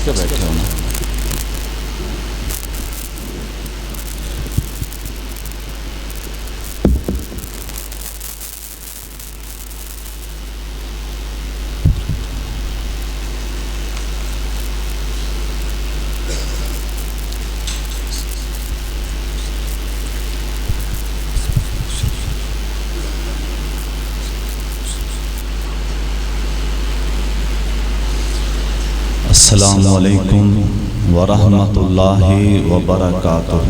کے بیٹھے ہونا. السلام علیکم ورحمۃ اللہ وبرکاتہ.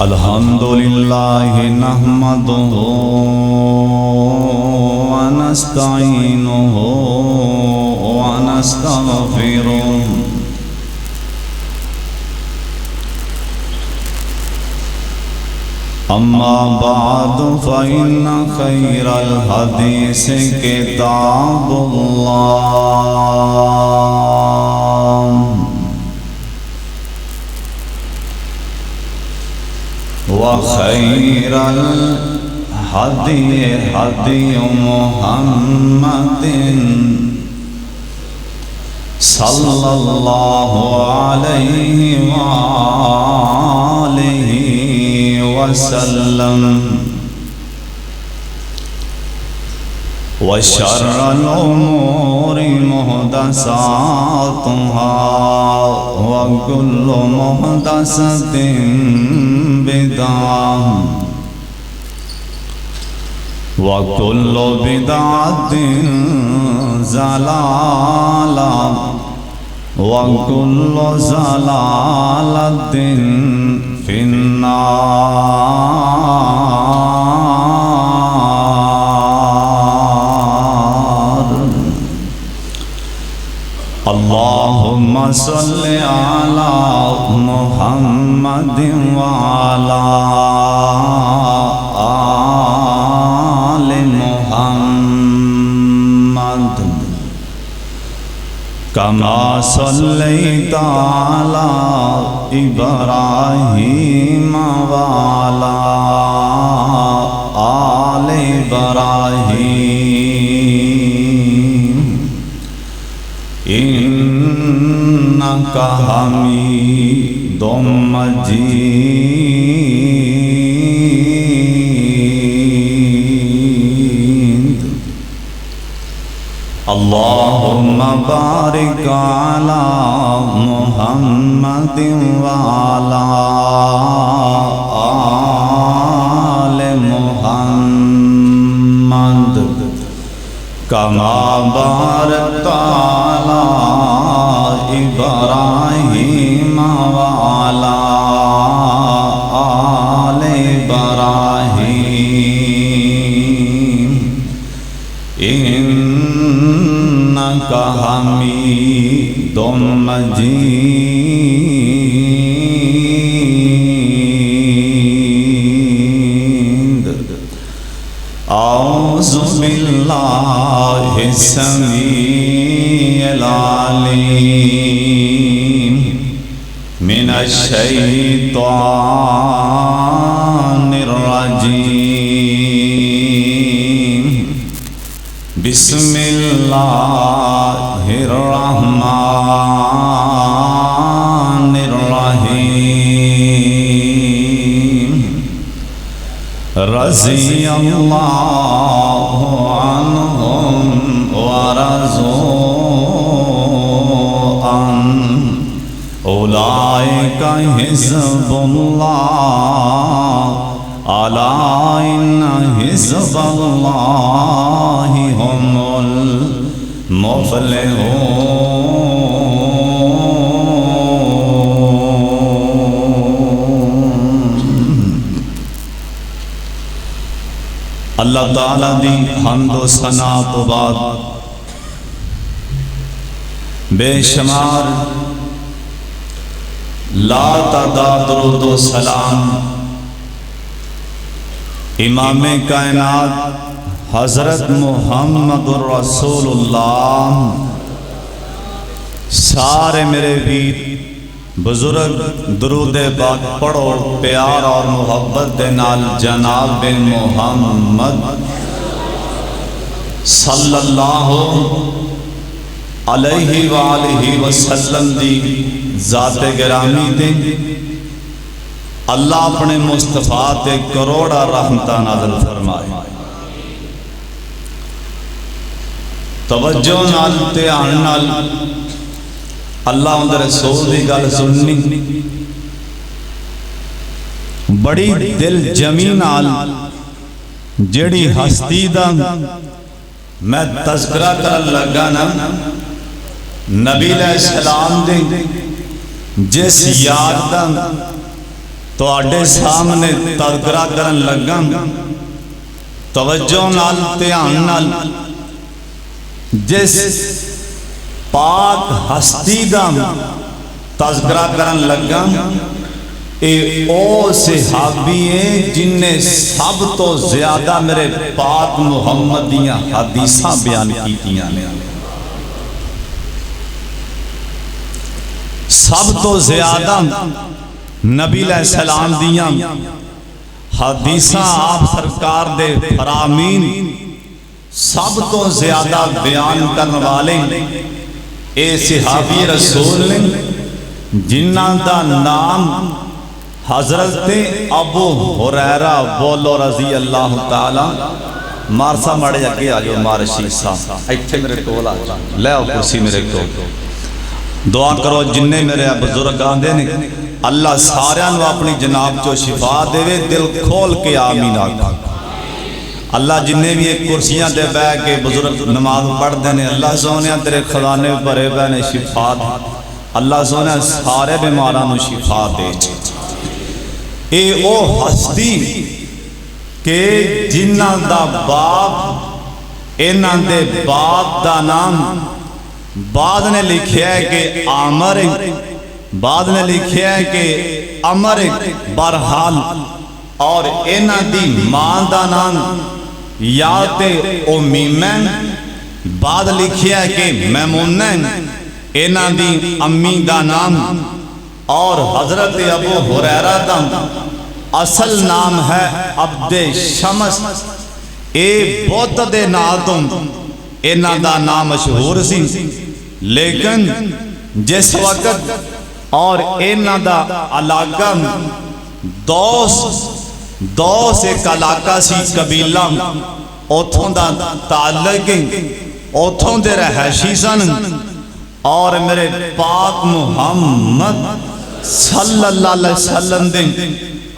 الحمد للہ نحمدہ ونستعینہ ونستغفرہ. اما بعد فإن خیر الحدیث کتاب اللہ وخیر الحدی حدی محمد صلی اللہ علیہ وآلہ وسلم. وشر الأمور محدثاتها وكل محدثة بدعة وكل بدعة ضلالة وكل ضلالة فی النار. اللہم صلی علی محمد وعلی آل محمد کما صلیت علی ابراہیم وعلی آل ابراہیم انک حمید مجید. اللہم بارک علی محمد وعلی آل محمد کما بارکت علی ابراہیم وعلی آل ابراہیم انک حمید مجید. اعوذ باللہ السمیع العلیم من الشیطان الرجیم. بسم اللہ الرحمن الرحیم. رضی اللہ عنہم ورضوا عنہ اولئک حزب اللہ الا ان حزب اللہ هم المفلحون. اللہ تعالیٰ دی حمد و ثنا تو بعد بے شمار لا تعداد درود و سلام امام کائنات حضرت محمد الرسول اللہ سارے میرے ویر بزرگ درود پاک پڑھو پیار اور محبت دے نال جناب محمد صلی اللہ علیہ وآلہ وسلم دی ذات گرامی دے اللہ اپنے مصطفیٰ تے کروڑا رحمتہ نازل فرمائے۔ توجہ نال دھیان نال اللہ اندر رسول دی گل سننی، بڑی دل جمی نال جیڑی ہستی دا میں تذکرہ کر لگا نا، نبی علیہ السلام دے جس یار دا تو آڈے سامنے تذکرہ کرن لگا، توجہ نال دھیان نال جس پاک ہستی دا تذکرہ کرن لگا، اے او صحابی ہیں جن نے سب تو زیادہ میرے پاک محمد دیاں حدیثاں بیان کیتیاں نے، سب تو زیادہ نبی علیہ السلام دیاں حدیثاں آپ سرکار دے فرامین سب تو زیادہ بیان کرنے والے اے صحابی رسول نے جنہ دا نام حضرت ابو ہریرہ بولو رضی اللہ تعالی۔ مارسا مارے اگے آجو مارشی صاحب ایتھے میرے کول آجو، لے آؤ کرسی میرے کو، دعا کرو جننے میرے بزرگ آندے نے اللہ سارے انو اپنی جناب جو شفا دے وے، دل کھول کے آمین آگا۔ اللہ جننے بھی ایک کرسیاں دے بے کے بزرگ نماز پڑھ دینے، اللہ سونیاں تیرے خزانے بھرے بینے شفا دے، اللہ سونیاں سارے بیمارانو شفا دے۔ اے او ہستی کہ جنہ دا باپ انہ دے باپ دا نام بعد نے لکھیا ہے کہ عامر، بعد نے لکھیا ہے کہ عمر برحال، اور انہ دی ماں دا نام یا تے امیمین، بعد لکھیا ہے کہ میمونین، انہ دی امی دا نام، اور حضرت ابو ہریرہ دا اصل نام ہے عبد شمس، اے بہت دے ناتوں انہ دا نام مشہور سی، لیکن جس وقت اور انہ دا علاقہ دوس ایک علاقہ سی قبیلہ، اوتھوں دا تعلق اوتھوں دے رہائشی سن، اور میرے پاک محمد صلی اللہ علیہ وسلم دے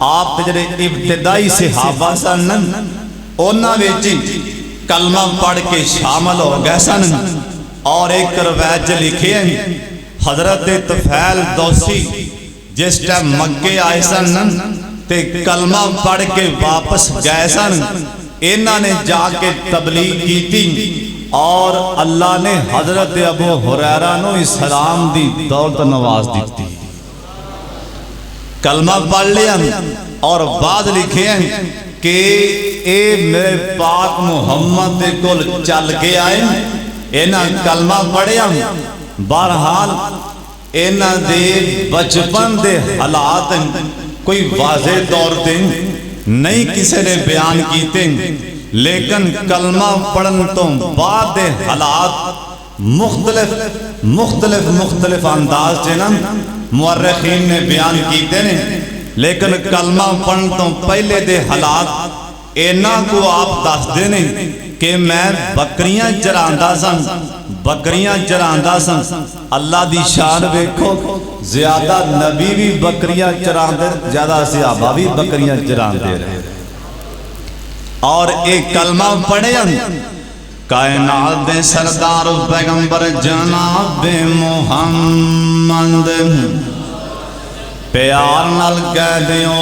آپ جڑے ابتدائی صحابہ سن انہاں وچ کلمہ پڑھ کے شامل ہو گئے سن، اور ایک روایت لکھے ہیں حضرت طفیل دوسی جس ٹائم مکے آئے سن تے کلمہ پڑھ کے واپس گئے سن، انہاں نے جا کے تبلیغ کی تھی، اور اللہ نے حضرت ابو ہریرہ نو اسلام دی دولت نواز دیتی، کلمہ پڑھ لیا، اور بعد لکھے ہیں کہ اے میرے پاک محمد دے کول چل کے آئے، انہاں کلمہ پڑھیا، بہرحال انہاں دے بچپن دے حالات کوئی واضح طور تے نہیں کسی نے بیان کیتے، لیکن کلمہ پڑھن تو بعد دے حالات مختلف انداز سے نا مورخین نے بیان کیتے نے، لیکن کلمہ پڑھن تو پہلے دے حالات اینا کو آپ دس دینے کہ میں بکریاں چراندہ سن، اللہ دی شان بیکھو، زیادہ نبی بھی بکریاں چراندے، زیادہ صحابہ بھی بکریاں چراندے رہے، اور ایک کلمہ پڑھے کائنات دے سردار پیغمبر جناب محمد، پیار نال کہہ دیو،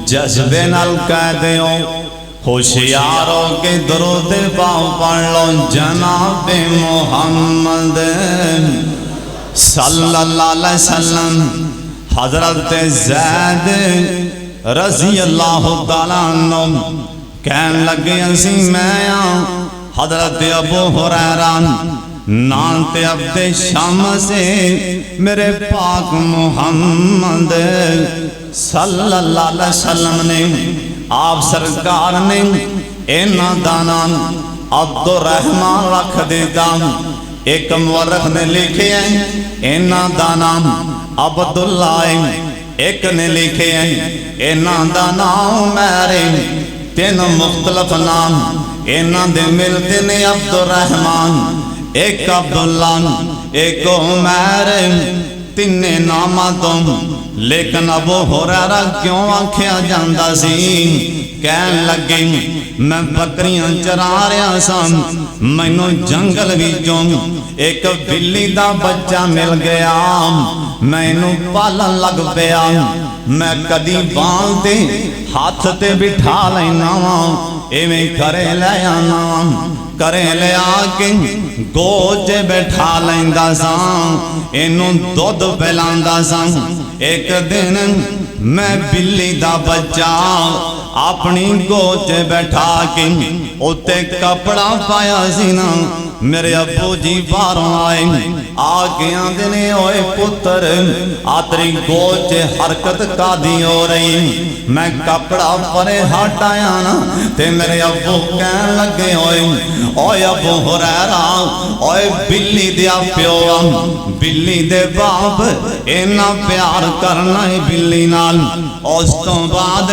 جذبے نال کہہ دیو، ہوشیاروں کے درود پاؤ پڑھ لو جناب محمد صلی اللہ علیہ وسلم۔ حضرت زید رضی اللہ تعالیٰ عنہ کہن لگے اسی میں حضرت ابو ہریرہ نانتے عبد شام سے میرے پاک محمد صلی اللہ علیہ وسلم نے آپ سرکار نے اینا دانا عبد الرحمن رکھ دیتا ایک مورخ نے لکھے ہیں اینا دانا عبداللہ ایک نے لکھے ہیں اینا دانا میرے تین مختلف نام اینا دے ملتے نے عبد الرحمن ایک عبداللہ ایک عمر تین نامہ تم لیکن ابو ہریرہ کیوں آنکھیا جاندہ سی کہن لگے میں بکریاں چرا رہا سام مینوں جنگل وچوں ایک بلی دا بچہ مل گیا مینوں پالن لگ پیا میں کدی بانگ دے ہاتھ تے بٹھا لینا ایویں کرے لے آنا کرے لے آکے گوج بٹھا لیندہ ساں انہوں دودھ پلاندہ ساں ایک دن میں بلی دا بچہ اپنی گوج بٹھا کے اتے کپڑا پایا سینا میرے ابو جی باروں آئے آگے آندھنے ہوئے پتر آتری گوج حرکت کا دی ہو رہی میں کپڑا پرے ہٹایا نا تے میرے ابو کہن لگے ہوئے اوے ابو ہریرہ اوے بلی دیا پیو بلی دے باپ اینا پیار کرنا ہے بلی نال اس تو بعد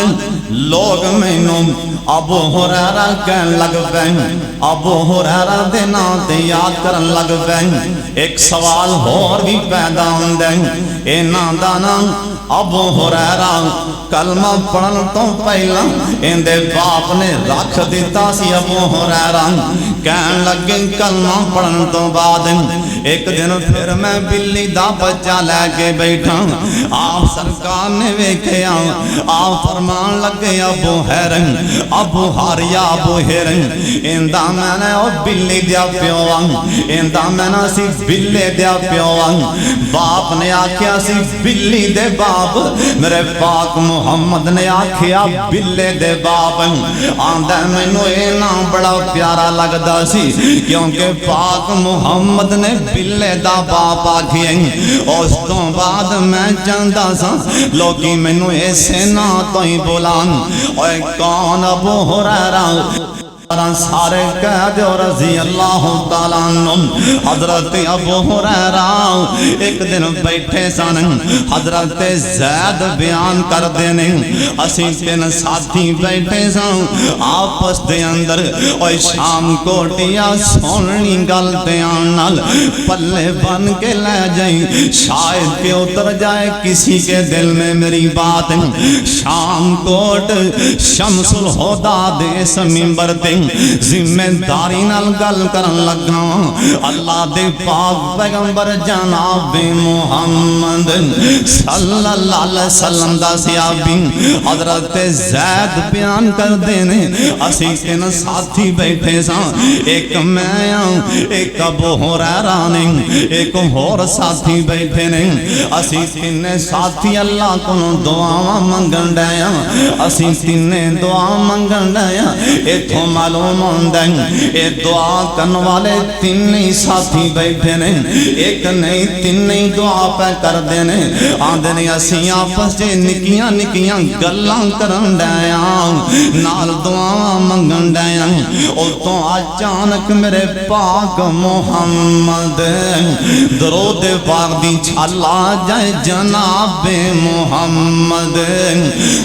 لوگ مینوں ابو ہریرہ کہن لگ پئے ابو ہریرہ دے نام تے یاد کرن لگ پئے ایک سوال اور بھی پیدا ہوندے اینا دا نام ابو ہریرہ کلمہ پڑھن تو پہلا ان دے باپ نے رکھ دیتا سی ابو ہریرہ کہن لگے کلمہ پڑھن تو بعد ایک دن پھر میں بلی دا بچہ لے کے بیٹھا آپ سرکار نے ویکھیا آپ فرمان لگے ابو ہیرن ابو ہاریا ابو ہیرن اندہ میں نے او بلی دیا پیوان اندہ میں نے سی بلی دیا پیوان باپ نے آکھیا سی بلی دے باپ میرے پاک محمد نے آکھیا بلی دے باپ آندہ میں نو اینا بڑا پیارا لگدا سی کیونکہ پاک محمد نے بلی دا باپ آکھیا اس تو بعد میں چاندہ سا لوگی میں نو ایسے نا تو ہی بولان اوے کون ابو ہریرہ سارے کہہ دیو رضی اللہ تعالیٰ عنہ حضرت ابو ہریرہ ایک دن بیٹھے سن حضرت زید بیان کر دینے اسی تین ساتھی بیٹھے سن آپس دے اندر اوہ شام کوٹیا سوننی گلتے آنال پلے بن کے لے جائیں شاید کہ اتر جائے کسی کے دل میں میری بات شام کوٹ شمس الہدا دے سمبر دے ذمہ داری نال گل کرن لگا اللہ دے پاک پیغمبر جناب محمد صلی اللہ علیہ وسلم دا صحابی حضرت زید بیان کر دینے اسی تین ساتھی بیٹھے ساں ایک میں ایک ابو ہریرہ نے ایک اور ساتھی بیٹھے نے اسی تین ساتھی اللہ کو دعا منگن ڈایا اسی تین دعا منگن ڈایا ایتھوں معلوم ہوندن اے دعا کرن والے تین ہی ساتھی بیٹھے نے ایک نہیں تین ہی دعا پہ کر دینے آندے نے اسی آپس جے نکیاں نکیاں گلاں کرن ڈایا نال دعا منگن ڈایا او تو اچانک میرے پاک محمد درود پاک دی چھلا جائے جناب محمد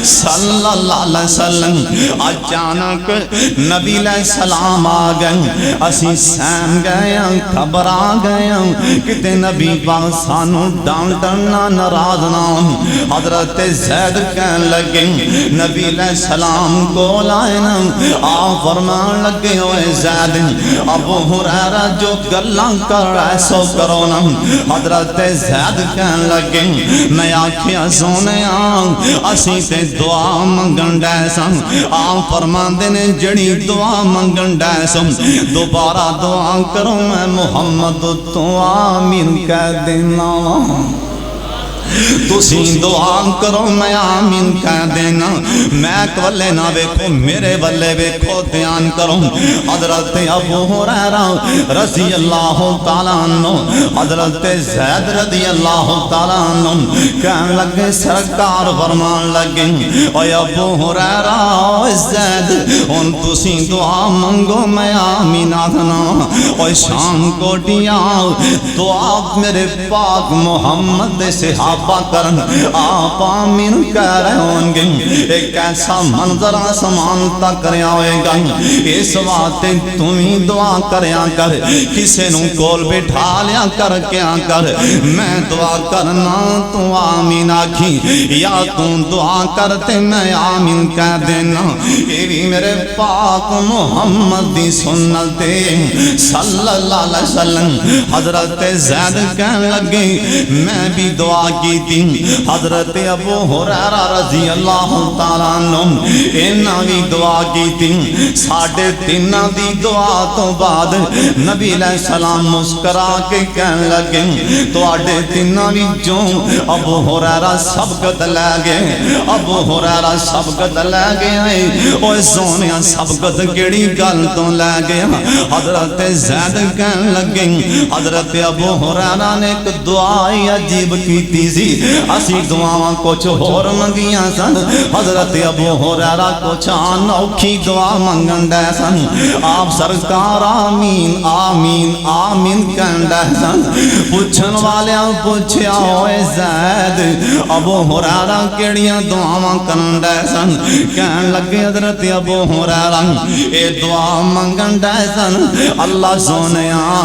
صلی اللہ علیہ وسلم اچانک نبی علیہ السلام آ گئے اسی سہم گئے خبر آ گئے کتے نبی پاک سانو ڈانٹنا ناراض نہ حضرت زید کہن لگے نبی علیہ السلام کو لائے نا آپ فرمان لگے ہوئے زید ابو ہریرہ جو گلاں کر رہے سو کرو نا حضرت زید کہن لگے میں آکھیا سونے اسی تے دعا منگن ڈے سن آپ فرمان دینے جڑی دعا منگن ڈے سن دوبارہ دعا کروں میں محمد تو آمین کہہ دینا تسی دعا کرو میں آمین کہہ دینا، میں کولے نہ ویکھو میرے والے ویکھو دھیان کرو۔ حضرت ابو ہریرہ رضی اللہ تعالیٰ عنہ، حضرت زید رضی اللہ تعالیٰ عنہ کہنے لگے سرکار فرمان لگے اے ابو ہریرہ زید ان تسی دعا منگو میں آمین آخنا۔ اے شام کو دیا دعا میرے پاک محمد صحابہ کرن آپ آمین کہہ رہے ہوں گے، ایک ایسا منظر آسمان تک رہا ہوئے گا، اس واسطے تمہیں دعا کریا کر، کسے نوں کول بٹھا لیا کر کیا کر، میں دعا کرنا تو آمین آکھی، یا تم دعا کرتے میں آمین کہہ دینا۔ یہ بھی میرے پاک محمد دی سنت صلی اللہ علیہ وسلم۔ حضرت زید کہنے لگے میں بھی دعا کی تھی، حضرت ابو ہریرہ رضی اللہ تعالیٰ عنہ انہاں بھی دعا کی تھی۔ ساڑھے تیناں دی دعا تو بعد نبی علیہ السلام مسکرا کے کہنے لگے تو آڑے تیناں بھی جو ابو ہریرہ سبقت لے گئے، ابو ہریرہ سبقت لے گئے، اوہ سونیا سبقت کیڑی گل تو لے گیا۔ حضرت زید کہنے لگے حضرت ابو ہریرہ نے ایک دعائی عجیب کی تیزی، اسی دعاواں کچھ اور منگیاں سن، حضرت ابو ہریرہ کچھ انوکھی دعا منگن دے سن، آپ سرکار آمین آمین آمین کہن دے سن۔ پوچھن والیاں پوچھیا ہوئے زید ابو ہریرہ کیڑیاں دعاواں کرن دے سن، کہن لگے حضرت ابو ہریرہ اے دعا منگن دے سن، اللہ سونیاں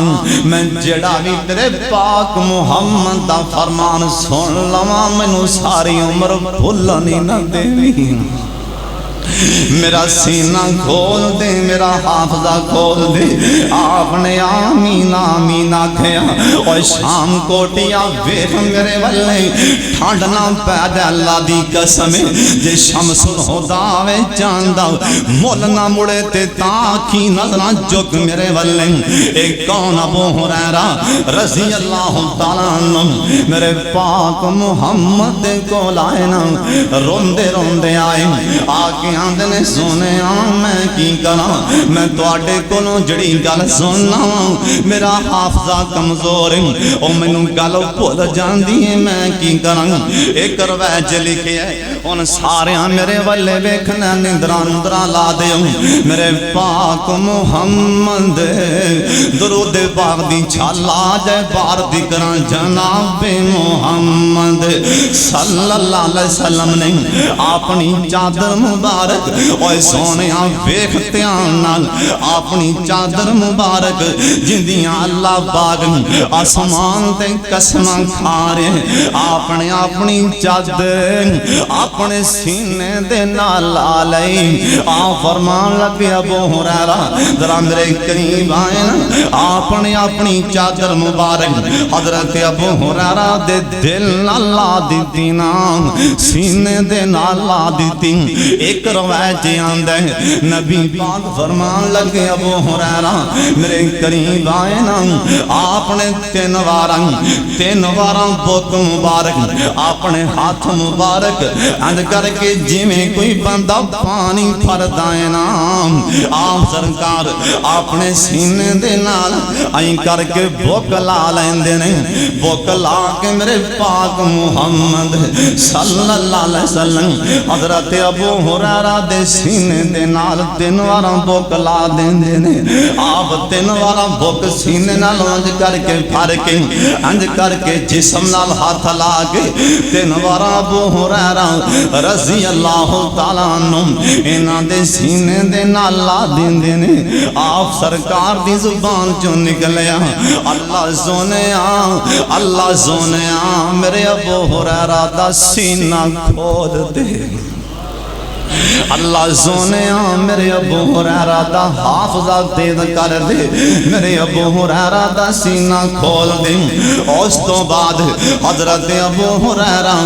میں جڑا بھی تیرے پاک محمد دا فرمان سن لواں مینوں ساری عمر بھولنی نہ دیویں، میرا سینہ کھول دے میرا حافظہ کھول دے۔ آپ نے آمین آمین آکھیا اور شام کوٹیا ویکھ میرے والے ٹھنڈ نہ پے دے اللہ دی قسم جے شمس الہدا وے چاندا مول نہ مڑے تے تاں کی نظراں جھک میرے والے۔ ایک کون ابو ہریرہ رضی اللہ تعالیٰ عنہ میرے پاک محمد کو لائے نا روندے روندے آئے آگے آندے نے سونے میں کی کرا میں توڑے کولوں جڑی گل سننا میرا حافظہ کمزور ہے او مینوں گل بھول جاندی ہے میں کی کراں۔ ایک روایت لکھی ہے ان سارے میرے والے ویکھنا نندراں نندراں لا دیو میرے پاک محمد درود پاک دی چھالا جے بار دی کراں جناب محمد صلی اللہ علیہ وسلم نے اپنی چادر مبارک اوے سونیاں ویکھتیاں نال اپنی چادر مبارک جندیاں اللہ پاک آسمان تے قسماں کھا رہے اپنے اپنی چادر اپنے سینے دے نال لا لئی آپ فرمان لگے ابو ہریرہ ذرا میرے قریب آئے نا اپنے اپنی چادر مبارک حضرت ابو ہریرہ دے دل نال لا دیتی نا سینے دے نال لا دیتی۔ ایک روایت آندہ ہے نبی پاک فرمان لگے ابو ہریرہ میرے قریب آئے نا آپ نے تین واراں بوک مبارک اپنے ہاتھ مبارک اند کر کے جی میں کوئی بندہ پانی پھرد آئے نا آپ سرکار اپنے سینے دے نال آئیں کر کے بوک لا لیندے نے بوک لا کے میرے پاک محمد صلی اللہ علیہ وسلم حضرت ابو ہریرہ دے سینے دے نال تین واراں بوک لا دیندے نے آپ تین واراں بوک سینے نال انج کر کے پھر کے انج کر کے جسم نال ہاتھ لا کے تین واراں ابو ہریرہ رضی اللہ تعالیٰ عنہ انہاں دے سینے دے نال لا دیندے نے آپ سرکار دی زبان چوں نکلیا اللہ سونیا میرے ابو ہریرہ دا سینہ کھول دے اللہ سونے میرے ابو ہریرہ دا حافظہ تیز کر دے، میرے ابو ہریرہ دا سینہ کھول دے۔ اس تو بعد حضرت ابو ہریرہ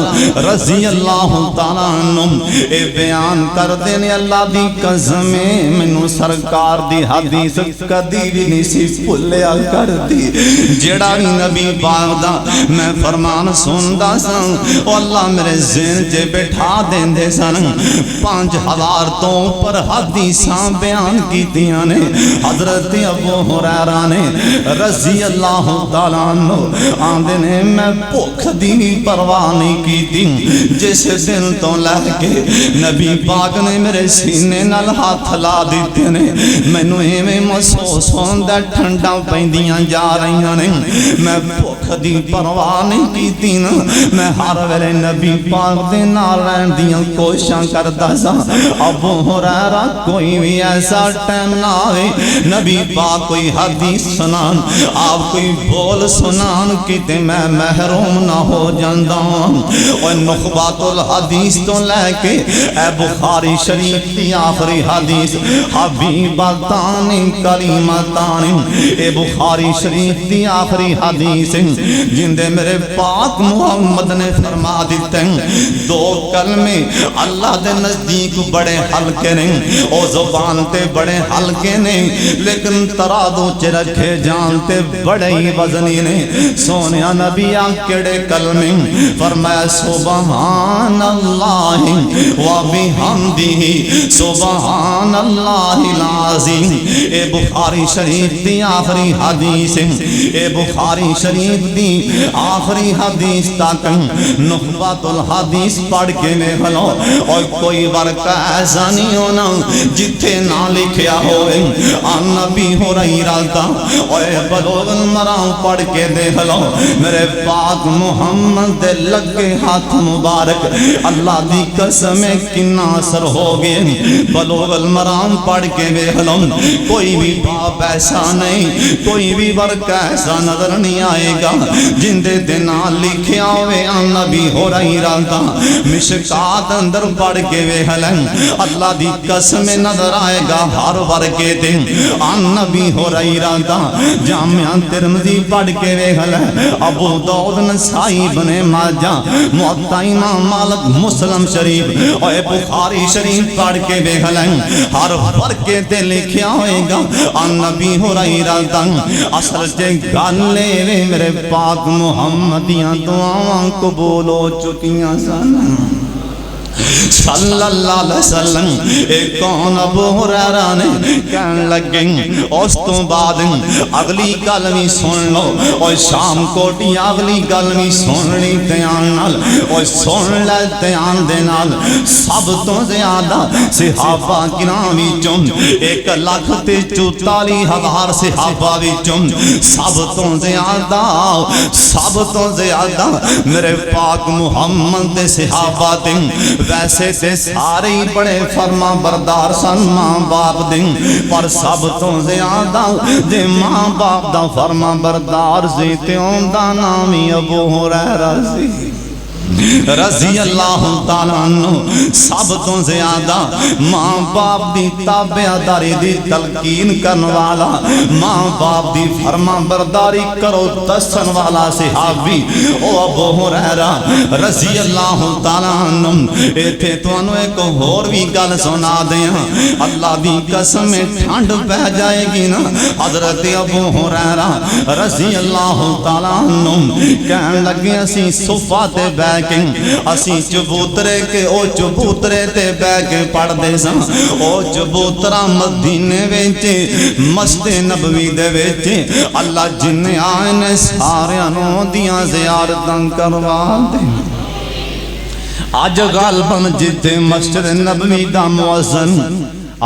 رضی اللہ تعالیٰ عنہ اے بیان کر دینے، اللہ دی قسم مینوں سرکار دی حدیث کدی بھی نہیں سی بھولیا کر دی۔ جیڑا بھی نبی پاک دا میں فرمان سندا سا، او اللہ میرے ذہن چ بٹھا دیندے سن۔ 5000 تو اوپر حدیثاں بیان کیتیاں نے حضرت ابو ہریرہ نے رضی اللہ تعالیٰ عنہ آندے نے میں بھوک دی پرواہ نہیں کیتی۔ جس دن تو لے کے نبی پاک نے میرے سینے نال ہاتھ لا دیتے نے، مینوں ایویں محسوس ہوندا ٹھنڈا پیندیاں جا رہیاں نے، میں بھوک دی پرواہ نہیں کیتی نا، میں ہر ویلے نبی پاک دے نال رہن دیاں کوششاں کردا سا۔ ابو ہریرہ کوئی بھی ایسا ٹائم نہ آئے نبی پاک کوئی حدیث سنان، آپ کوئی بول سنان کیتے میں محروم نہ ہو جاندا ہوں۔ اور نخبات الحدیث تو لے کے اے بخاری شریف کی آخری حدیث حبیبتان کریمتان، اے بخاری شریف کی آخری حدیث جندے میرے پاک محمد نے فرما دیتے ہیں، 2 کلمے اللہ دے نزدیک بڑے ہلکے نہیں، او زبان تے بڑے ہلکے نہیں، لیکن ترازو چ رکھے جان تے بڑے ہی وزنی نہیں۔ سونیا نبی کیڑے کلمے فرمایا سبحان اللہ و بحمدہ سبحان اللہ العظیم۔ اے بخاری شریف دی آخری حدیث، اے بخاری شریف دی آخری حدیث تک نخبۃ الحدیث پڑھ کے میں بھلو، اور کوئی ورقہ ایسا نہیں ہونا جتھے نہ لکھیا ہوئے ان نبی ہریرہ دا، اور بلوغ المرام پڑھ کے دے بھلو میرے پاک محمد دے لگے ہاتھ مبارک، اللہ دی قسم کنا اثر ہو گئے۔ بلوغ المرام پڑھ کے دے بھلو کوئی بھی باب ایسا نہیں، کوئی بھی ورقہ ایسا نظر نہیں آئے گا جندے دے نال لکھیا ہوئے ان نبی ہریرہ دا۔ مشکات اندر پڑھ کے وے ہلن اللہ دی قسم نظر آئے گا ہر ورقے تے ان نبی ہریرہ دا۔ جامعہ ترمذی پڑھ کے وے ہلن ابو داؤد نسائی بن ماجہ موطا امام مالک مسلم شریف اور بخاری شریف پڑھ کے وے ہلن ہر ورقے تے لکھیا ہوئے گا ان نبی ہریرہ دا۔ اصل تے گل اے میرے پاک محمدیاں دعاواں قبول ہو چکیاں سن صلی اللہ علیہ وسلم۔ ایک کون ابو ہریرہ نے کہنے لگے اس تو بعد اگلی گل بھی سن لو، اور شام کوٹی اگلی گل بھی سننی دھیان نال، اور سن لے دھیان دے نال۔ سب تو زیادہ صحابہ کرام وچوں 1,44,000 صحابہ وچوں سب تو زیادہ میرے پاک محمد دے صحابہ دے، ویسے تے سارے ہی بڑے فرما بردار سن ماں باپ دیں، پر سب تو زیادہ دے ماں باپ دا فرما بردار سی تے اون دا نام ہی ابو ہریرہ سی رضی اللہ تعالیٰ عنہ۔ سب تو زیادہ ماں باپ دی تابعداری دی تلقین کرن والا، ماں باپ دی فرما برداری کرو دسن والا صحابی او ابو ہریرہ رضی اللہ تعالیٰ عنہ۔ ایتھے تانوں ایک ہور بھی گل سنا دیاں، اللہ دی قسم ٹھنڈ پہ جائے گی نا۔ حضرت ابو ہریرہ رضی اللہ تعالیٰ عنہ کہن لگے اسی صفہ تے بہ کے اسی چبوترے کے او چبوترے تے بہ کے پڑھ دے ساں، او چبوترا مدینے وچ مسجد نبوی دے وچ اللہ جن آئے نے ساریاں نوں دیاں زیارتاں کروا دے۔ اج غالباً جتھے مسجد نبوی دا مؤذن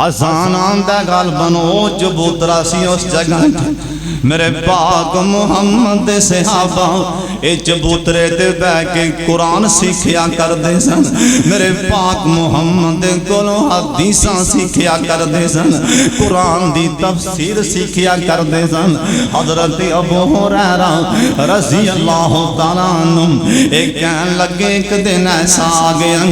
اذان آندا غالباً او چبوترا سی اس جگہ میرے پاک محمد صحابہ اے چبوترے تے بہ کے قرآن سیکھیا کر دے سن میرے پاک محمد کولوں حدیثاں سیکھیا کر دے سن قرآن دی تفسیر سیکھیا کر دے سن حضرت ابو ہریرہ رضی اللہ تعالیٰ عنہ ایک کہن لگے ایک دن ایسا آ گیا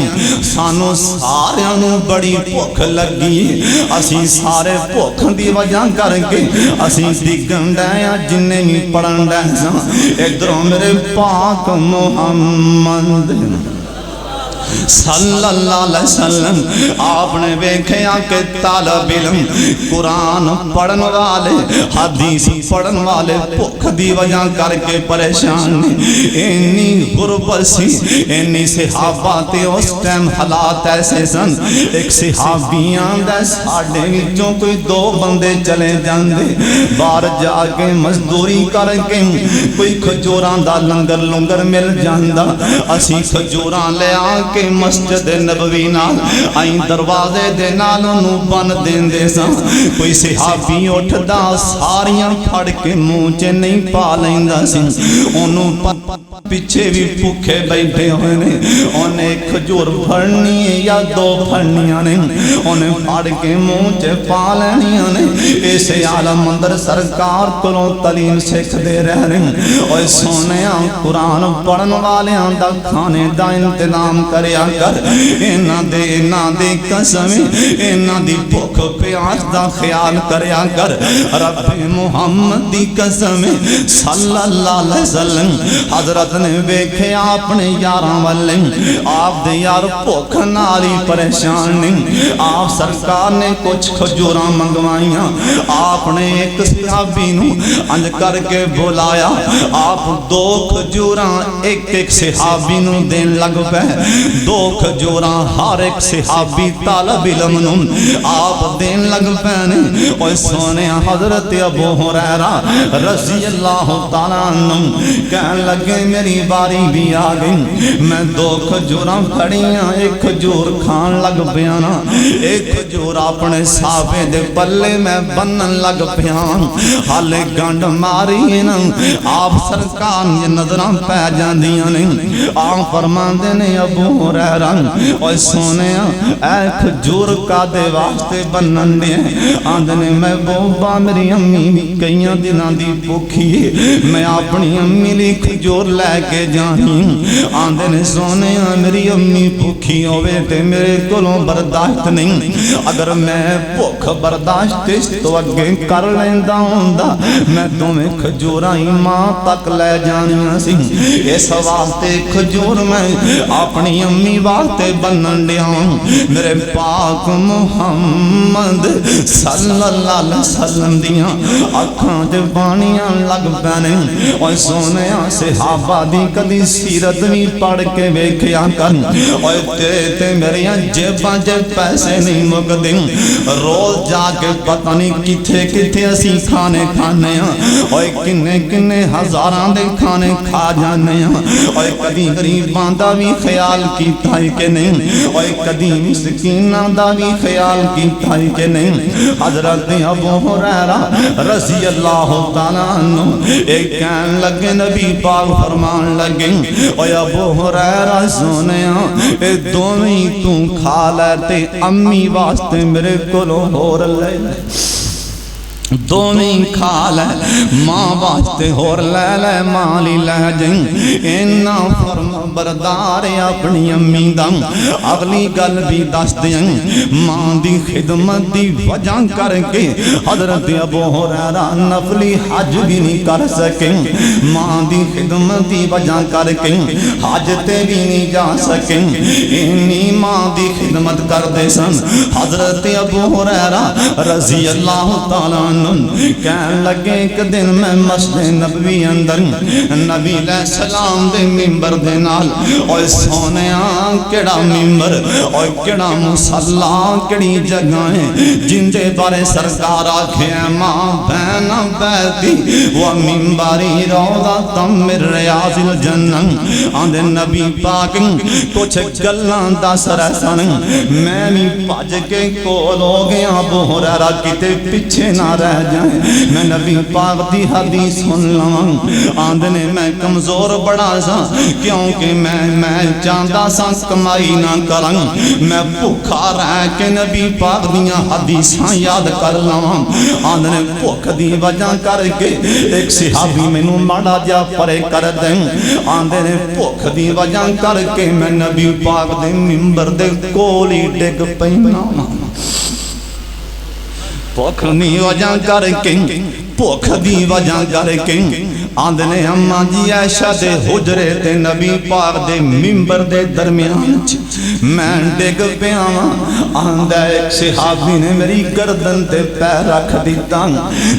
سانو ساریاں نو بڑی بھوک لگی اسی سارے بھوک دی وجہ کر کے اسی ڈگن ڈیا جنہیں بھی پڑھن ڈیا ادھروں میرے پاک محمد صلی اللہ علیہ وسلم آپ نے دیکھا کہ طالب علم قرآن پڑھن والے حدیث پڑھن والے بھوک دی وجہ کر کے پریشان اینی غربت سی اینی صحابہ تے اس ٹائم حالات ایسے سن ایک صحابیاں دے ساڑھے وچوں کوئی دو بندے چلے جاندے باہر جا کے مزدوری کر کے کوئی کھجوراں دا لنگر لنگر مل جاندا اسی کھجوراں لے آ کے مسجد نبوی نال آئیں دروازے دے نالوں نو بن دین دے سا کوئی صحابی اٹھدا ساریاں پھڑ کے مونچے نہیں پا لیندا سی انہوں پیچھے بھی بھوکے بیٹھے ہوئے نے انہیں کھجور پھڑنی ہے یا دو پھڑنیاں نے انہیں پھڑ کے مونچے پا لینیاں نے ایسے عالم اندر سرکار کلوں تعلیم سکھ دے رہ رہے اور سونیاں قرآن پڑھن والیاں دا کھانے دا انتظام کریا کر اینا دے قسمیں اینا دی بھوک پیاس دا خیال کریا کر رب محمد دی قسمیں صلی اللہ علیہ وسلم حضرت نے ویکھے آپ نے یاراں والے آپ دے یار بھوک نالی پریشان نہیں آپ سرکار نے کچھ کھجوراں منگوائیاں آپ نے ایک صحابی نو انج کر کے بلایا آپ دو کھجوراں ایک صحابی نو دین لگ پہ دو کھجوراں ہر ایک صحابی طالب علم نو آپ دین لگ پہنے اور سونے حضرت ابو ہریرہ رضی اللہ تعالیٰ عنہ کہنے لگے میری باری بھی آگئی میں دو کھجوراں پھڑیاں ایک کھجور کھان لگ پیانا ایک کھجور اپنے صحابے دے پلے میں بنن لگ پیان حالے گنڈ ماری نا آپ سرکار یہ نظراں پہ جاندیاں نہیں آپ فرماندے نے ابو ہریرہ اور سونے اے کھجور کا دے واسطے بنن دے آندنے میں بوبا میری امی بھی کئیاں دناں دی بھوکھی میں اپنی امی لی کھجور لے کے جانی آندنے سونے میری امی بھوکھی ہوئے تے میرے کولوں برداشت نہیں اگر میں بھوک برداشت تو اگے کر لیندہ ہوندا میں تمہیں کھجوراں ماں تک لے جانیاں سی اس واسطے کھجور میں اپنی امی واسطے بنن دیا میرے پاک محمد صلی اللہ علیہ وسلم دیاں اکھاں تے پانیاں لگ پینے اور سونے صحابہ دی کدی سیرت بھی پڑھ کے ویکھیا کر اور تے میریاں جیباں جے پیسے نہیں مکدے روز جا کے پتہ نہیں کتھے کتھے اسی کھانے کھانے اور کنے ہزاراں دے کھانے کھا جانے اور کدی غریباں دا بھی خیال کیتا ہے کہ نہیں اور کدی مسکیناں دا بھی خیال کیتا ہے کہ نہیں حضرت ابو ہریرہ رضی اللہ تعالیٰ عنہ ایک کہن لگے نبی پاک فرمان لگے اور ابو ہریرہ سونیاں اے دونیں تو کھا لیتے امی واسطے میرے کلو ہور لے دونیں کھا لے ماں واسطے ہور لے لے مالی لے جائیں اینا فرم بردار اپنی امی دا اگلی گل بھی دس دیں ماں دی خدمت دی وجہ کر کے حضرت ابو ہریرہ نفلی حج بھی نہیں کر سکیں ماں دی خدمت دی وجہ کر کے حج تے بھی نہیں جا سکیں اینی ماں دی خدمت کر دے سن حضرت ابو ہریرہ رضی اللہ تعالیٰ کہن لگے ایک دن میں مسجد نبوی اندر نبی علیہ السلام دے ممبر دے نال اور سونیاں کیڑا ممبر اور کیڑا مصلی کیڑی جگہیں جن دے بارے سرکار آکھے ماں بین بیتی و ممبری روضہ من ریاض الجنہ آندے نبی پاک کچھ گلاں دس رسن میں بھی پاج کے کول ہو گیا ابو ہریرہ کتے پیچھے نہ رہ رہ جائیں میں نبی پاک دی حدیث سن لواں آندے نے میں کمزور بڑا سا کیونکہ میں چاہتا سا کمائی نہ کراں میں بھوکا رہ کے نبی پاک دیاں حدیثاں یاد کر لواں آندے نے بھوک دی وجہ کر کے ایک صحابی مینوں ماڑا جا پرے کر دیں آندے نے بھوک دی وجہ کر کے میں نبی پاک دے منبر دے کول ہی ڈگ پینا بھوک دی وجہ کر کے بھوک دی وجہ کر کے آندے نے اماں جی عائشہ دے حجرے تے نبی پاک دے منبر دے درمیان میں ڈگ پیا آندا ایک صحابی نے میری گردن تے پیر رکھ دیتا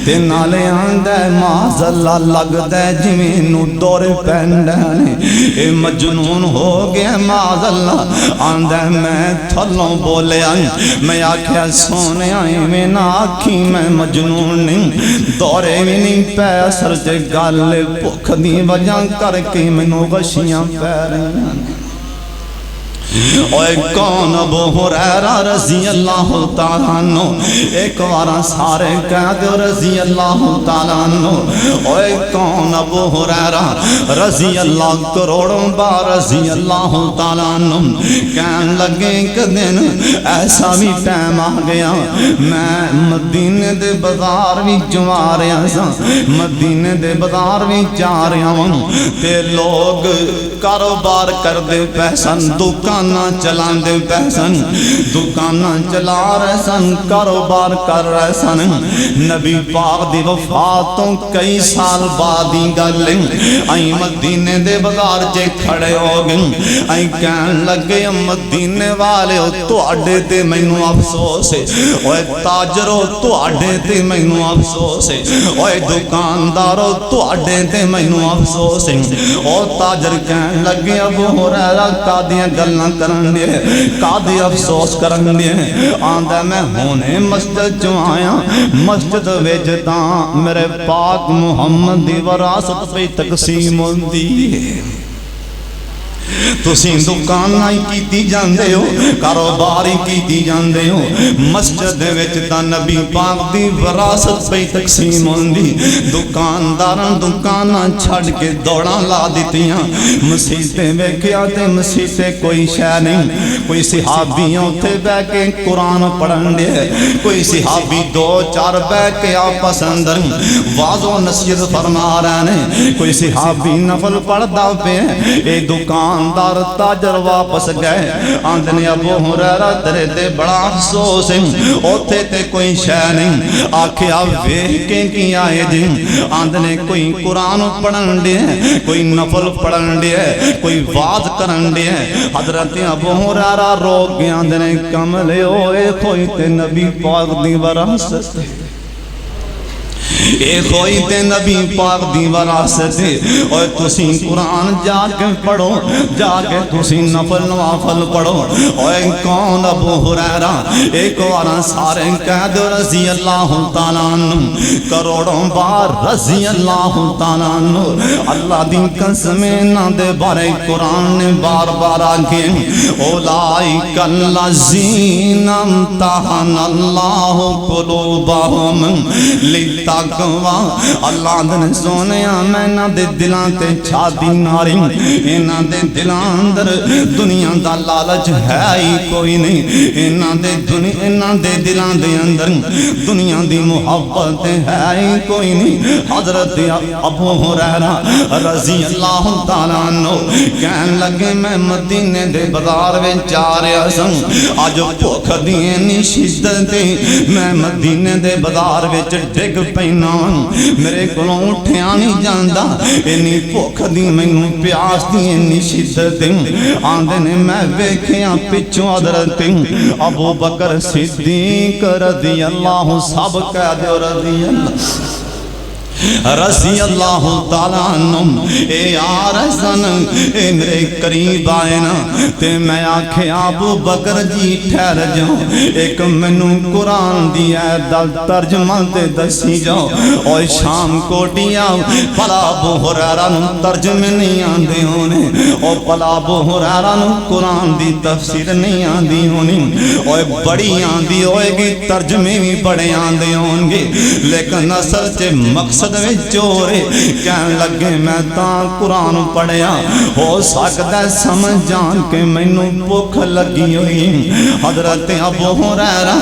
تے نالے آندا معاذ اللہ لگدا جویں نو دورے پیندا نے اے مجنون ہو گیا معاذ اللہ آندا میں تھلوں بولیا میں آکھیا سونیا ایویں نہ آکھی میں مجنون نہیں دورے بھی نہیں پے اثر تے گل بھوک دی وجہ کر کے مینوں غشیاں پے رہیاں اوے کون ابو ہریرہ رضی اللہ تعالیٰ عنہ ایک وارا سارے کہہ دو رضی اللہ تعالیٰ عنہ اوے کون ابو ہریرہ رضی اللہ کروڑوں بار رضی اللہ تعالیٰ عنہ کہن لگے ایک دن ایسا بھی ٹائم آ گیا میں مدینے دے بازار بھی جا رہا سا مدینے دے بازار بھی جا رہا ہوں تے لوگ کاروبار کر دے پیسن دکاناں چلان دے پیسن دکاناں چلا رہے سن کاروبار کر رہے سن نبی پاک دی وفاتوں کئی سال بعد ہی گلیں آئی مدینے دے بازار چے کھڑے ہو گئے آئی کہن لگے مدینے والے ہو تو اڈے تے مینوں افسوس ہے اوے تاجرو تو اڈے تے مینوں افسوس ہے اوے دکاندارو تو اڈے تے مینوں افسوس ہے او تاجر کہن لگے ابو ہریرہ کادیاں گلاں کرن دے کادی افسوس کرن دے آندا میں ہونے مسجد جو آیا مسجد وچ تاں میرے پاک محمد دی وراثت پہ تقسیم ہوندی ہے تسی دکاناں ہی کیتی جاندے ہو کاروبار ہی کیتی جاندے ہو مسجد وچ تاں نبی پاک دی وراثت پہ تقسیم ہوندی دکانداراں دکاناں چھڈ کے دوڑاں لا دتیاں مسیتیں ویکھیا تے مسیتے کوئی شے نہیں کوئی صحابیاں اوتھے بیٹھ کے قرآن پڑھن دے کوئی صحابی دو چار بیٹھ کے آپس اندر واعظ و نصیحت فرما رہے ہیں کوئی صحابی نفل پڑھدا پے اے دکاندار تاجر واپس گئے آندنے ابو ہریرہ تیرے تے بڑا افسوس ہے اوتھے تے کوئی شے نہیں آکھیا ویکھ کے کی آئے جی آندنے کوئی قرآن پڑھن دے کوئی نفل پڑھن دے کوئی واعظ کرن دے حضرت ابو ہریرہ رو کے آندنے کملے ہوئے کوئی تے نبی پاک دی وراثت اے کوئی تے نبی پاک دی وراثت اور تسی قرآن جا کے پڑھو جا کے تسی نفل نوافل پڑھو اور کون ابو ہریرہ ایک وارا سارے کہہ دو رضی اللہ تعالیٰ عنہ کروڑوں بار رضی اللہ تعالیٰ عنہ اللہ دی قسمیں نہ دے بارے قرآن نے بار بار آگے اولائک الذین امتحن اللہ قلوبہم لتقوی اللہ دن سونیا میں نہ دے دلان تے چھادی ناری اینا دے دلان اندر دنیا دا لالچ ہے ہی کوئی نہیں اینا دے دلان دے اندر دنیا دی محبت ہے ہی کوئی نہیں حضرت ابو ہریرہ رضی اللہ تعالیٰ عنہ کہن لگے میں مدینے دے بازار میں جا رہا سن آج بھوک دی انی شدت میں مدینے دے بازار میں ڈگ پینا میرے کو اٹھیا نہیں جاندا اینی بھوک دی مینوں پیاس دی اینی شدت آندے نے میں ویکھیا پچھوں حضرت ابو بکر صدیق رضی اللہ سب کہہ دو رضی اللہ رضی اللہ تعالیٰ عنہ اے آرزن اے میرے قریب آئے نا تے میں آکھے ابو بکر جی ٹھہر جاؤ ایک منو قرآن دیا دل ترجمہ تے دسی جاؤ اور شام کو دیا پلا ابو ہریرہ نو ترجمے نہیں آندے ہونے اور پلا ابو ہریرہ نو قرآن دی تفسیر نہیں آندی ہونی اور بڑی آندی ہوئے گی ترجمے بھی بڑے آندے ہوں گے لیکن اصل چے مقصد میں چورے کہنے لگے میں تاں قرآن پڑھیا ہو سکتا ہے سمجھ جان کے مینوں بھوک لگی ہوئی حضرت ابو ہریرہ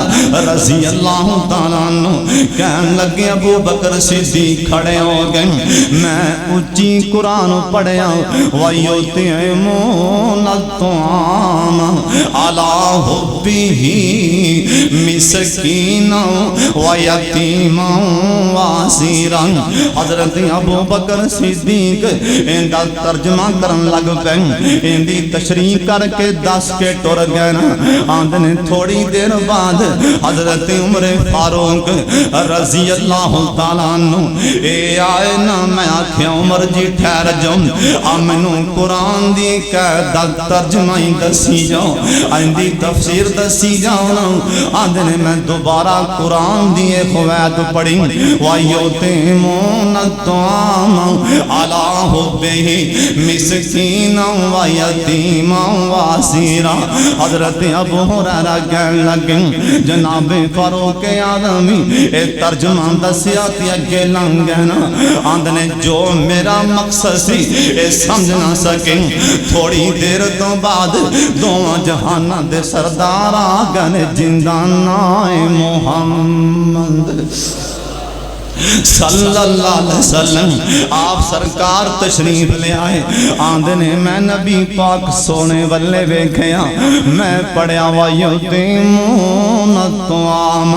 رضی اللہ تعالیٰ عنہ کہنے لگے ابو بکر صدیق کھڑے ہو گئے میں اچھی قرآن پڑھیا وَيُطْعِمُونَ الطَّعَامَ عَلَىٰ حُبِّهِ مِسْكِينًا وَيَتِيمًا وَأَسِيرًا حضرت ابو بکر صدیق ان کا ترجمہ کرن لگ پے ان دی تشریح کر کے دس کے ٹر گئے نا آندنے تھوڑی دیر بعد حضرت عمر فاروق رضی اللہ تعالیٰ عنہ اے آئے نا میں آکھیا عمر جی ٹھہر جاؤ آمنو قرآن دی کہ ترجمہ ہی دسی جاؤ ان دی تفسیر دسی جاؤ نا آندنے میں دوبارہ قرآن دیے خوید پڑھی وَيُطْعِمُونَ الطَّعَامَ عَلَىٰ حُبِّهِ مِسْكِينًا وَيَتِيمًا وَأَسِيرًا حضرت ابو ہریرہ کہنے لگے جناب فاروق اعظم اے ترجمہ دسیا تے اگے لنگ گئے نا آندنے جو میرا مقصد سی اے سمجھ نہ سکے تھوڑی دیر تو بعد دونوں جہاناں دے سردار آ گئے جندہ نائے محمد صلی اللہ علیہ وسلم آپ سرکار تشریف لے آئے آندنے میں نبی پاک سونے والے ویکھیا میں پڑھیا وَيُطْعِمُونَ الطَّعَامَ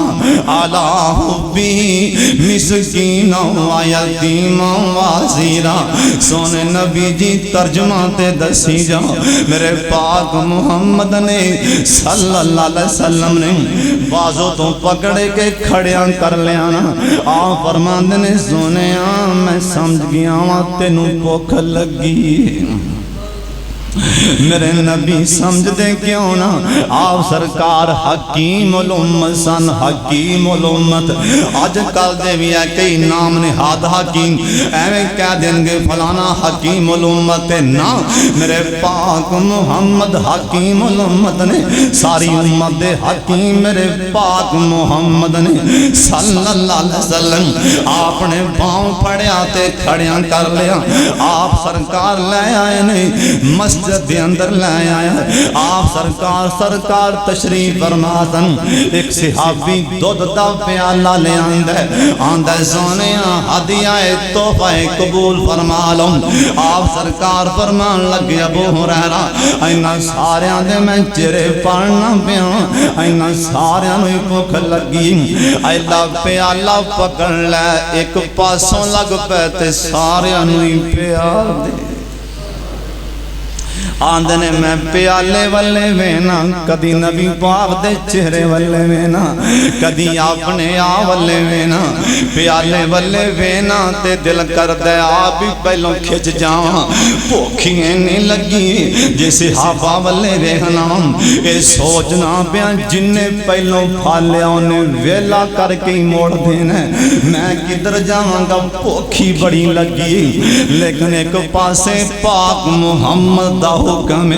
عَلَىٰ حُبِّهِ مِسْكِينًا وَيَتِيمًا وَأَسِيرًا سونے نبی جی ترجمہ تے دسی جاؤ میرے پاک محمد نے صلی اللہ علیہ وسلم نے بازوں تو پکڑے کے کھڑیاں کر لیا نا آپ فرماندے نے سونے میں سمجھ گیا ہوں تینوں بھوک لگی میرے نبی سمجھ دے کیوں نا آپ سرکار حکیم الامت سن حکیم الامت آج کل دے بھی ہے کئی نام نہاد حکیم ایویں کہہ دیں گے فلانا حکیم الامت نا میرے پاک محمد حکیم الامت نے ساری امت دے حکیم میرے پاک محمد نے صلی اللہ علیہ وسلم آپ نے پاؤں پڑیا تے کھڑیاں کر لیا آپ سرکار لے آئے نہیں مسجد دے اندر لے آیا آپ سرکار تشریف فرماتن ایک صحابی دودھ دا پیالہ لے آندہ سونے ہدیہ تحفہ قبول فرما لوں آپ سرکار فرمان لگے ابو ہریرہ اینا سارے آندے میں چرے پڑھنا پیا اینا سارے آنوی بھوک لگی ایلا پیالہ پکڑ لے ایک پاسوں لگ پیتے سارے آنوی پیال دے آندنے میں پیالے والے وینا کدی نبی پاک دے چہرے والے وینا کدی اپنے والے وینا پیالے والے وینا تے دل کر دے آپ بھی پہلوں کھچ جاواں بھوکھیں نہیں لگی جے صحابہ والے وینا اے سوچنا پیا جن نے پہلوں پھالیا انہیں ویلا کر کے ہی موڑ دینا میں کدھر جاواں گا بھوکھی بڑی لگی لیکن ایک پاسے پاک محمد دا حکم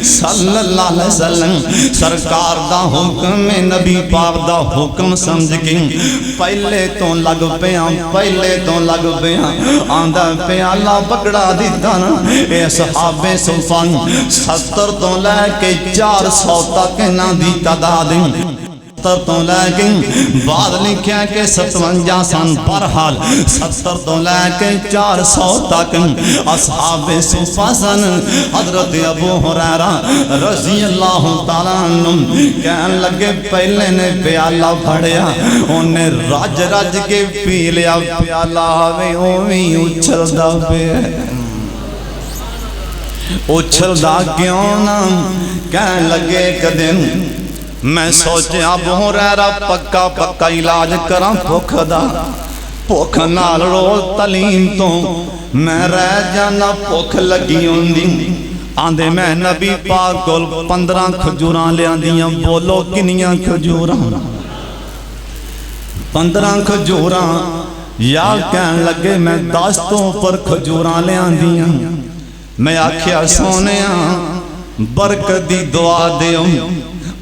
صلی اللہ علیہ وسلم سرکار دا حکم نبی پاک دا حکم سمجھ کے پہلے تو لگ پیا آندہ پیالہ پکڑا دیتا نا اے صحابے صفان 70 تو لے کے 400 تک نہ دی تعداد تو لے کے بعد لکھیا کہ 57 سن پرحال 70 تو لے کے 400 تک اصحاب صفہ سن حضرت ابو ہریرہ رضی اللہ تعالیٰ عنہ کہن لگے پہلے نے پیالہ پھڑیا انہیں رج رج کے پی لیا پیالہ آوے اویں اچھل دا پہ اچھل دا کیوں نا کہن لگے ایک دن میں سوچے ابو ہریرہ پکا علاج کراں بھوک دا ਭੁੱਖ ਨਾਲ ਰੋਜ਼ ਤਲੀਮ ਤੋਂ ਮੈਂ ਰਹਿ ਜਾਣਾ ਭੁੱਖ ਲੱਗੀ ਹੁੰਦੀ ਆਂਦੇ ਮੈਂ ਨਬੀ ਪਾਕ ਕੋਲ 15 ਖਜੂਰਾਂ ਲਿਆਂਦੀਆਂ ਬੋਲੋ ਕਿੰਨੀਆਂ ਖਜੂਰਾਂ 15 ਖਜੂਰਾਂ ਯਾ ਕਹਿਣ ਲੱਗੇ ਮੈਂ 10 ਤੋਂ ਉੱਪਰ ਖਜੂਰਾਂ ਲਿਆਂਦੀਆਂ ਮੈਂ ਆਖਿਆ ਸੋਹਣਿਆ ਬਰਕਤ ਦੀ ਦੁਆ ਦਿਓ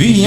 20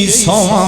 100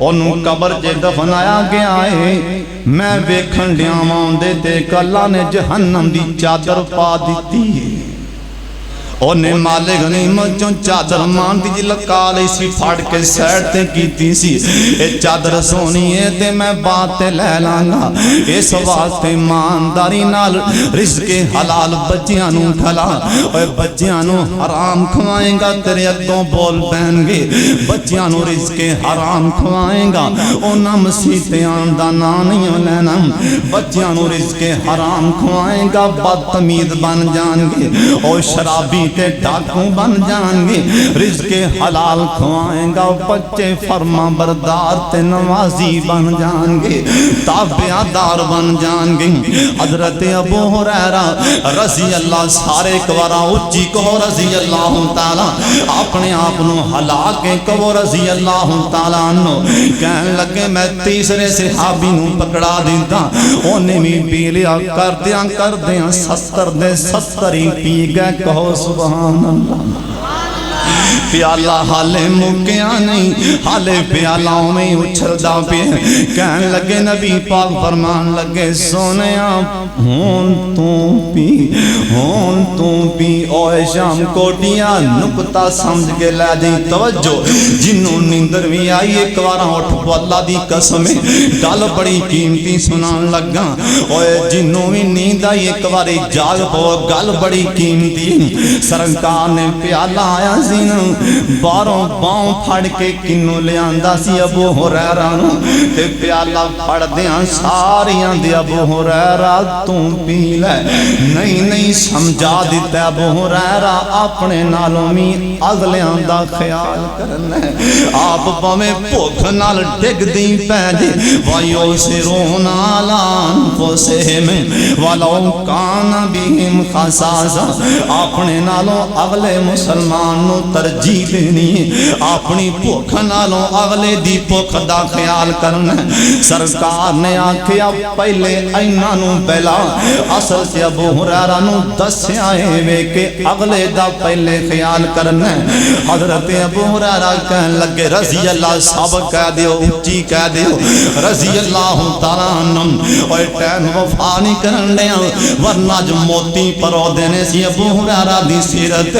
ਉਹਨੂੰ ਕਬਰ 'ਚ ਦਫਨਾਇਆ ਗਿਆ ਏ। ਮੈਂ ਵੇਖਣ ਡਿਆਵਾਂ ਆਉਂਦੇ ਤੇ ਅੱਲਾ ਨੇ ਜਹੰਨਮ ਦੀ ਚਾਦਰ ਪਾ ਦਿੱਤੀ ਏ। ਉਹਨੇ ਮਾਲੇ ਗਨੀਮਤ ਚੋਂ ਚਾਦਰ ਮਾਂਦੀ ਜੀ ਲਕਾ ਲਈ ਸੀ, ਫੜ ਕੇ ਸਾਈਡ ਤੇ ਕੀਤੀ ਸੀ। ਇਹ ਚਾਦਰ ਸੋਹਣੀ ਏ ਤੇ ਮੈਂ ਬਾਤ ਤੇ ਲੈ ਲਾਂਗਾ, ਇਸ ਵਾਸਤੇ ਇਮਾਨਦਾਰੀ ਨਾਲ ਰਿਜ਼ਕੇ ਹਲਾਲ ਬੱਚਿਆਂ ਨੂੰ ਖਲਾ। ਓਏ ਬੱਚਿਆਂ ਨੂੰ ਹਰਾਮ ਖਵਾਏਗਾ ਤੇਰੇ ਅੱਗੋਂ ਬੋਲ ਪੈਣਗੇ, ਬੱਚਿਆਂ ਨੂੰ ਰਿਜ਼ਕੇ ਹਰਾਮ ਖਵਾਏਗਾ ਉਹਨਾਂ ਮਸੀਤਾਂ ਦਾ ਨਾਂ ਨਹੀਂ ਲੈਣਾ। ਬੱਚਿਆਂ ਨੂੰ ਰਿਜ਼ਕੇ ਹਰਾਮ ਖਵਾਏਗਾ ਬਦਤਮੀਜ਼ ਬਣ ਜਾਣਗੇ, ਉਹ ਸ਼ਰਾਬੀ تے ڈاکوں بن جان گے۔ رزق حلال کھوائیں گا بچے فرما بردار تے نوازی بن جان گے، تابعہ دار بن جان گے۔ حضرت ابو ہریرہ رضی اللہ سارے کوارا اچھی کہو رضی اللہ تعالیٰ، اپنے آپنو ہلا کے کہو رضی اللہ تعالیٰ عنہ۔ کہنے لگے میں تیسرے صحابی نو پکڑا دیتا، انہیں بھی پی لیا کر دیاں 70 دے 70 ہی پی گئے، کہو سبحان اللہ۔ پیالہ حالے مکیا نہیں، حالے پیالوں میں اچھلدا پہ۔ کہنے لگے نبی پاک فرمان لگے سونیا ہون تو پی اوے شام کوٹیاں نکتہ سمجھ کے لے دی توجہ۔ جنوں نیندر بھی آئی ایک وارا اٹھ پو اللہ دی قسمیں گل بڑی قیمتی سنان لگا۔ اوے جنوں بھی نیند آئی ایک واری جاگ پو گل بڑی قیمتی۔ سرکار نے پیالہ آیا زینوں باروں باؤں پھڑ کے کنوں لے آندہ سی ابو ہریرہ نو، تے پیالہ پھڑ دیاں ساریاں دی ابو ہریرہ توں پی لے۔ نہیں سمجھا دیتا ابو ہریرہ اپنے نالوں میں اگلیاں دا خیال کرنے۔ آپ پویں بھوک نال ڈگ دی پیجے وَيُو سِرُونَ عَلَىٰ أَنفُسِهِمْ وَلَوْ كَانَ بِهِمْ خَصَاصَةٌ۔ اپنے نالوں اگلے مسلمان نو ترجیح دینی، اپنی بھوک نالوں اگلے دی بھوک دا خیال کرنا۔ سرکار نے آکھیا پہلے اینا نو پہلا اصل سے ابو ہریرہ نو دسیا ہے وے کہ اگلے دا پہلے خیال کرنا۔ حضرت ابو ہریرہ کہنے لگے رضی اللہ سب کہہ دیو اچھی کہہ دیو رضی اللہ تعالیٰ عنہ۔ اور ٹائم وفا نہیں کرنے ورنہ جو موتی پرو دینے سی ابو ہریرہ دی سیرت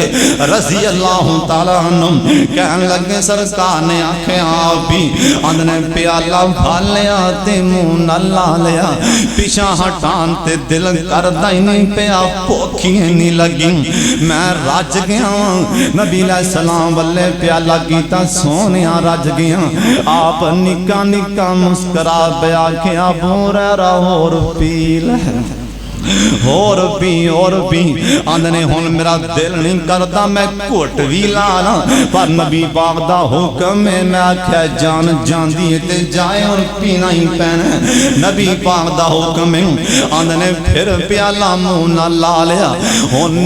رضی اللہ تعالیٰ عنہ۔ کہنے لگے سرکار نے آنکھیں آبی اندنے پیالہ بھال لیا تے منہ نہ لا لیا، پیچھا ہٹان تے دل کردہ ہی نہیں پیا پوکھیں نہیں لگی۔ میں راج گیا نبی علیہ السلام والے پیالہ کیتا سونیا راج گیا۔ آپ نکا نکا مسکرا بیا کہ ابو ہریرہ اور پی لے اور بھی آندھنے ہون میرا دل نہیں کرتا میں کوٹ بھی لانا، پر نبی پاک دا حکم میں آکھیا جان جان دیئے تے جائے اور پینا ہی پہنے۔ نبی پاک دا حکم میں آندھنے پھر پیالہ مونا لا لیا۔ ہون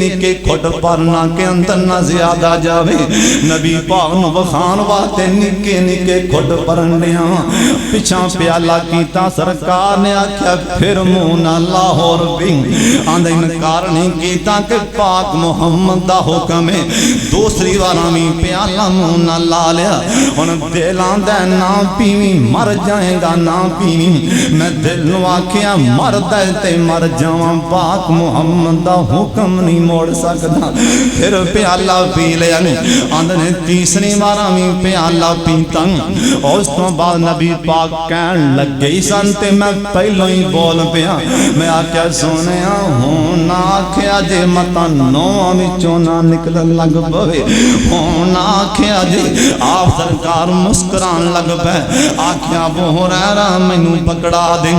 نکے کھٹ پرنا کے اندر نہ زیادہ جاوے، نبی پاک نو بخان واتے نکے کھٹ پرنیا۔ پچھا پیالہ کیتا سرکار نے کیا پھر مونا لاہور بھی آندھے انکار نہیں کیتا کہ پاک محمد دا حکم ہے۔ دوسری وارامی پیالہ مونا لا لیا، ان دلان دے نا پیوی مر جائیں گا نا پیوی، میں دل واقعہ مر دے تے مر جاواں، پاک محمد دا حکم نہیں موڑ سکتا۔ پھر پیالہ پی لیا آندھے تیسری وارامی پیالہ پیتا، اور اس تو بعد نبی پاک کہن لگ گئی سنتے میں پہلو ہی بول پیا۔ میں آکھیا سونیا ہونا آکھیا جے متا نو میں چونا نکل لگ پوے، ہونا آکھیا جے آپ سرکار مسکران لگ پے۔ آکھیا ابو ہریرہ مینوں پکڑا دیں،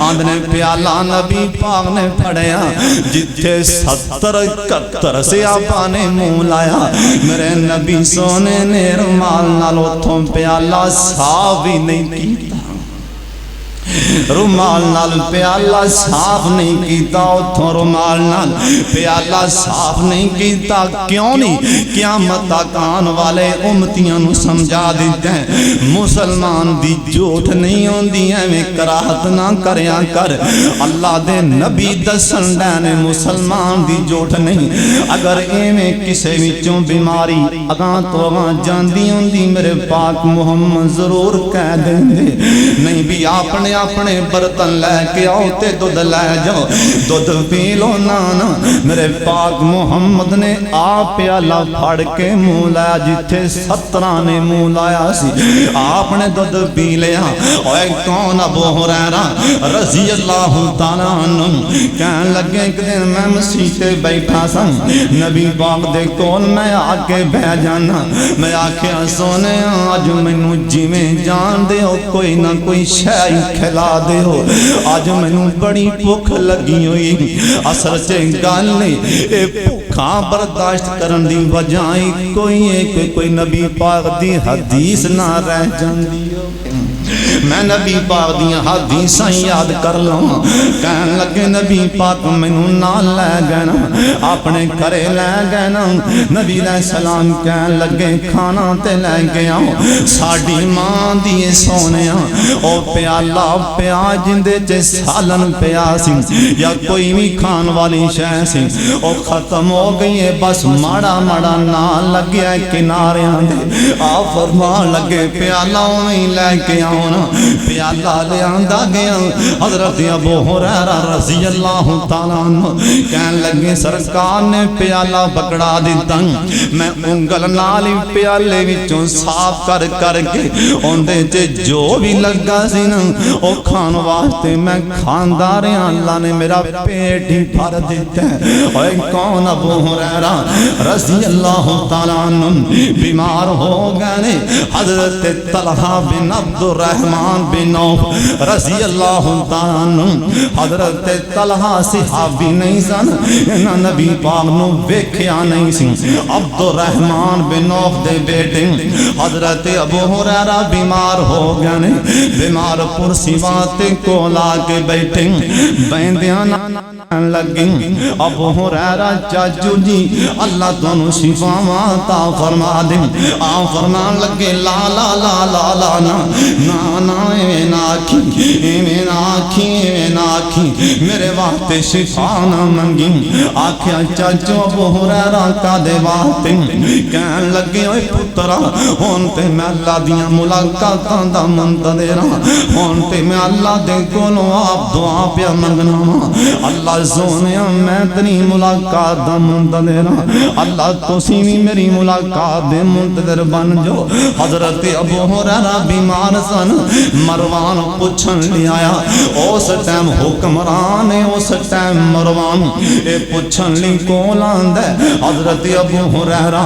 آندھنے پیالہ نبی پاک نے پڑھیا جتھے 70-71 سے آپا نے منہ لایا، میرے نبی سونے نے رمال نال اتھوں پیالہ صاف ہی نہیں کیتا۔ رومال نال پیالہ صاف نہیں کیتا، اتھوں رومال نال پیالہ صاف نہیں کیتا، کیوں نہیں؟ قیامت تک آن والے امتیاں نو سمجھا دیتے ہیں مسلمان دی جھوٹ نہیں ہوندی ایویں کراہت نہ کریا کر، اللہ دے نبی دسن ڈے مسلمان دی جھوٹ نہیں، اگر ایویں کسے وچوں بیماری اگاں تو اگاں جاندی ہوندی میرے پاک محمد ضرور کہہ دیندے نہیں بھی اپنے اپنے برتن لے کے آؤ تے دودھ لے جاؤ، دودھ پی لو نانا۔ میرے پاک محمد نے آپ پیالہ پھڑ کے منہ لایا جتھے 17 نے منہ لایا سی، آپ نے دودھ پی لیا۔ اوے کون؟ ابو ہریرہ رضی اللہ تعالیٰ عنہ کہنے لگے ایک دن میں مسیح تے بیٹھا سا، نبی پاک دے کول میں آ کے بہ جانا، میں آکھیا سونے آج مینوں جویں جان دے ہو کوئی نہ کوئی شے کھلا دے ہو، آج مینوں بڑی بھوک لگی ہوئی، اصل چ گل اے بھوکاں برداشت کرن دی بجائے کوئی نبی پاک دی حدیث نہ رہ جاندی ہو۔ میں نبی پاک دیاں حدیثاں یاد کر لوں، کہن لگے نبی پاک مینوں نال لے گئے نا، اپنے گھرے لے گئے نا، نبی علیہ السلام کہن لگے کھانا تے لے گیا، ساڈی ماں دی سونیا او پیالہ پیا جندے چ سالن پیا سی یا کوئی بھی کھان والی شے سی او ختم ہو گئی ہے، بس ماڑا ماڑا نال لگیا کناریاں دے، آ فرمان لگے پیالہ میں لے کے آؤنا، پیالہ لے آندا گیا۔ حضرت ابو ہریرہ رضی اللہ تعالیٰ عنہ کہن لگے سرکار نے پیالہ پکڑا دیتا، میں انگل نالی پیالے وچوں صاف کر کر کے اوندے چ جو بھی لگا سی نا او کھان واسطے میں کھاندا رہا، اللہ نے میرا پیٹ ہی بھر دیتا ہے۔ اوے کون؟ ابو ہریرہ رضی اللہ تعالیٰ عنہ بیمار ہو گئے، حضرت طلحہ بن عبد الرحمن بن عوف رضی اللہ تعالیٰ عنہ، حضرت طلحہ صحابی نہیں سن، انہاں نبی پاک نو ویکھیا نہیں سی، عبد الرحمن بن عوف دے بیٹے حضرت ابو ہریرہ بیمار ہو گئے، بیمار پرسی واتے کو لا کے بیٹھے بیندیاں لگیں، ابو ہریرہ چاچو جی اللہ تانوں شفاواں عطا فرما دے، آ فرمان لگے لا لا لا لا لا نا نا نا ایویں نہ آکھی، ایویں نہ آکھی، ایویں نہ آکھی، میرے واسطے شفا نہ منگی، آکھیا چاچو ابو ہریرہ کدے واسطے؟ کہن لگے اوے پترا ہن تے میں اللہ دیاں ملاقاتاں دا منتظر ہاں، ہن تے میں اللہ دے کولوں آپ دعا پیا منگنا وا، اللہ سونیا میں تیری ملاقات دا منتظر ہاں، اللہ تسی بھی میری ملاقات دے منتظر بن جو۔ حضرت ابو ہریرہ بیمار سن، مروان پوچھن لے آیا، اس ٹائم حکمران ہے، اس ٹائم مروان اے پوچھن لی کول آندا ہے، حضرت ابو ہریرہ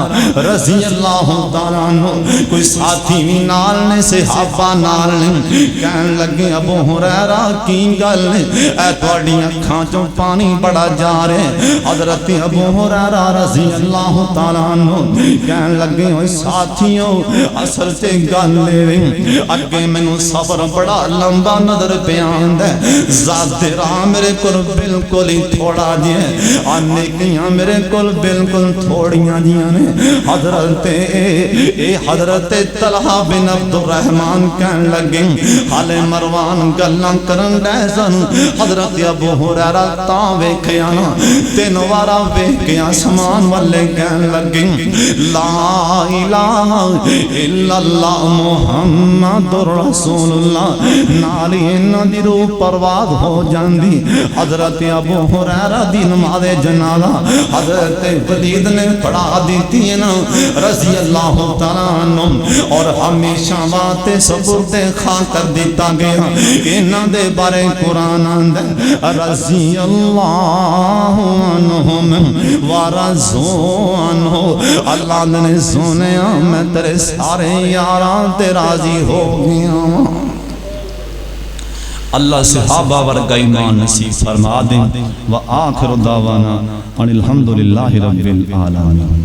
رضی اللہ تعالیٰ عنہ کوئی ساتھی بھی نال نے صحابہ نال نے، کہن لگے ابو ہریرہ کی گل اے تواڈی اکھاں چوں پانی بڑا جا رہے، حضرت ابو ہریرہ رضی اللہ تعالیٰ عنہ کہن لگے ہوئے ساتھیوں اصل سے گل لے اگے مینوں صبر بڑا لمبا نظر پہ آندا ہے، ذات راہ میرے کول بالکل ہی تھوڑا جی ہے، آنے کیاں میرے کول بالکل تھوڑیاں جیاں نے۔ حضرت طلحہ بن عبد الرحمن کہن لگے حالے مروان گلاں کرن ڈے سن، حضرت ابو ہریرہ تاں ویکھیا نا، تین وارا ویکھیا سمان والے کہن لگے لا الہ الا اللہ محمد رسول اللہ، نالی انہاں دی روح پرواز ہو جاندی۔ حضرت ابو ہریرہ دی نماز جنازہ حضرت ولید نے پڑھا دیتی ہے نا رضی اللہ تعالیٰ عنہ، اور ہمیشہ واسطے سپرد خاک کر دیتا گیا، انہاں دے بارے قرآن آندا رضی اللہ عنہم ورضوا عنہ، اللہ نے سونیا میں تیرے سارے یاراں تے راضی ہو گیا۔ اللہ صحابہ ورگا ایمان نصیب فرما دیں، وآخر دعوانا ان الحمدللہ رب العالمین۔